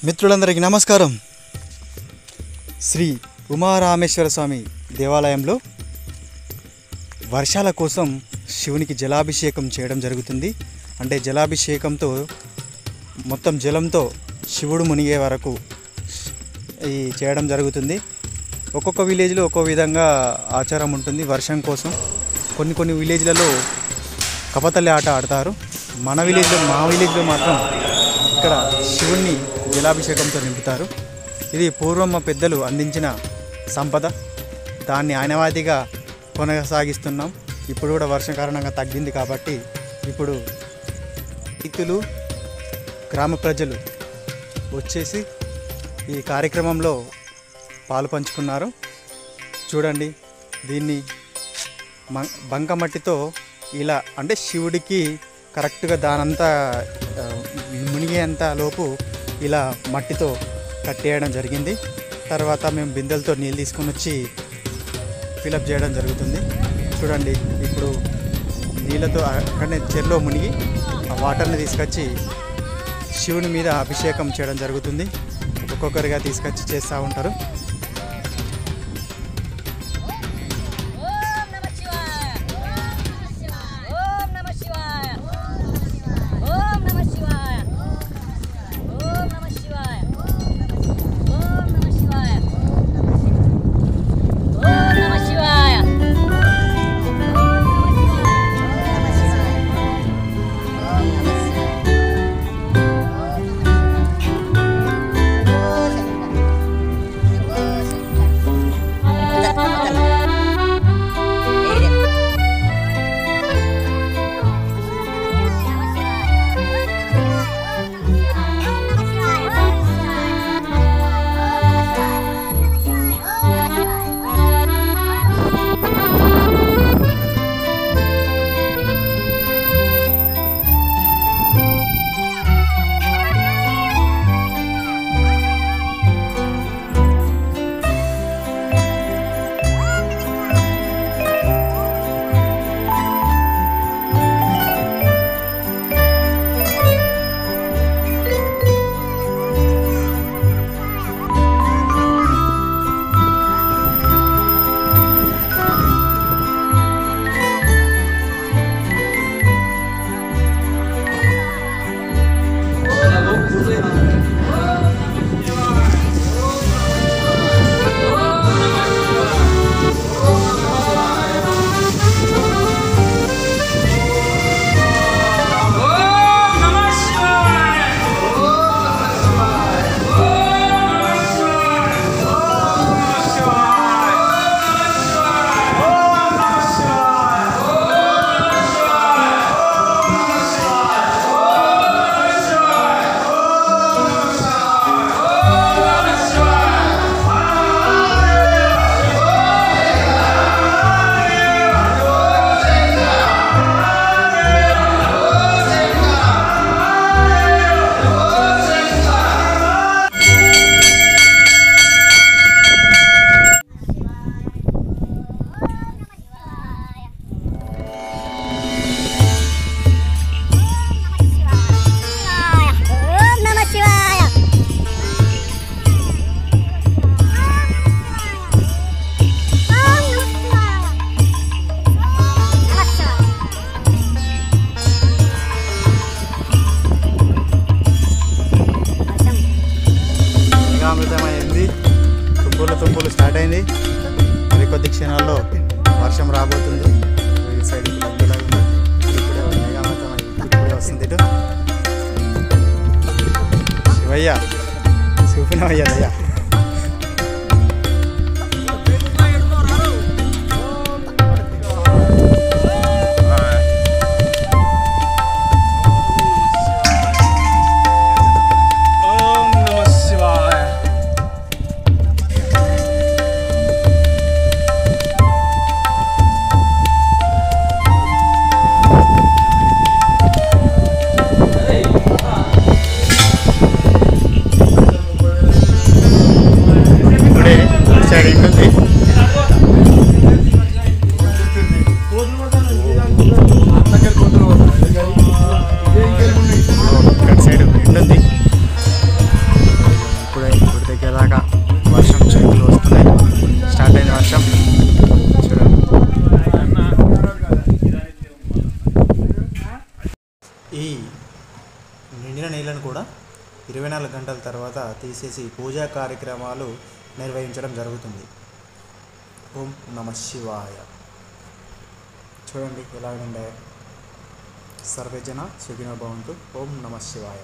మిత్రులందరికీ నమస్కారం. శ్రీ ఉమారామేశ్వర స్వామి దేవాలయంలో వర్షాల కోసం శివునికి జలాభిషేకం చేయడం జరుగుతుంది. అంటే జలాభిషేకంతో మొత్తం జలంతో శివుడు మునిగే వరకు ఈ చేయడం జరుగుతుంది. ఒక్కొక్క విలేజ్లో ఒక్కో విధంగా ఆచారం ఉంటుంది. వర్షం కోసం కొన్ని విలేజ్లలో కపతల్లి ఆట ఆడతారు. మా విలేజ్లో మాత్రం ఇక్కడ శివుణ్ణి జలాభిషేకంతో నింపుతారు. ఇది పూర్వం మా పెద్దలు అందించిన సంపద. దాన్ని ఆనవాయితీగా కొనసాగిస్తున్నాం. ఇప్పుడు కూడా వర్షం కారణంగా తగ్గింది కాబట్టి ఇప్పుడు రైతులు, గ్రామ ప్రజలు వచ్చేసి ఈ కార్యక్రమంలో పాలు పంచుకున్నారు. చూడండి, దీన్ని బంకమట్టితో ఇలా అంటే శివుడికి కరెక్ట్గా దానంతా మునిగేంత లోపు ఇలా మట్టితో కట్టేయడం జరిగింది. తర్వాత మేము బిందెలతో నీళ్ళు తీసుకొని వచ్చి ఫిలప్ చేయడం జరుగుతుంది. చూడండి, ఇప్పుడు నీళ్ళతో అక్కడనే చెరువులో మునిగి ఆ వాటర్ని తీసుకొచ్చి శివుని మీద అభిషేకం చేయడం జరుగుతుంది. ఒక్కొక్కరిగా తీసుకొచ్చి చేస్తూ ఉంటారు. అమృతమైంది. తుంపులు స్టార్ట్ అయింది. మరికొద్ది క్షణాల్లో వర్షం రాబోతుంది. ఈ సైడ్ ఇప్పుడే ఇప్పుడే వస్తుంది. ఇటు శివయ్య చూపినవయ్యా దయ్యా. 24 గంటల తర్వాత తీసేసి పూజా కార్యక్రమాలు నిర్వహించడం జరుగుతుంది. ఓం నమ శివాయ. చూడండి ఎలా ఉండే. సర్వేజన సుఖినో భవంతు. ఓం నమ శివాయ.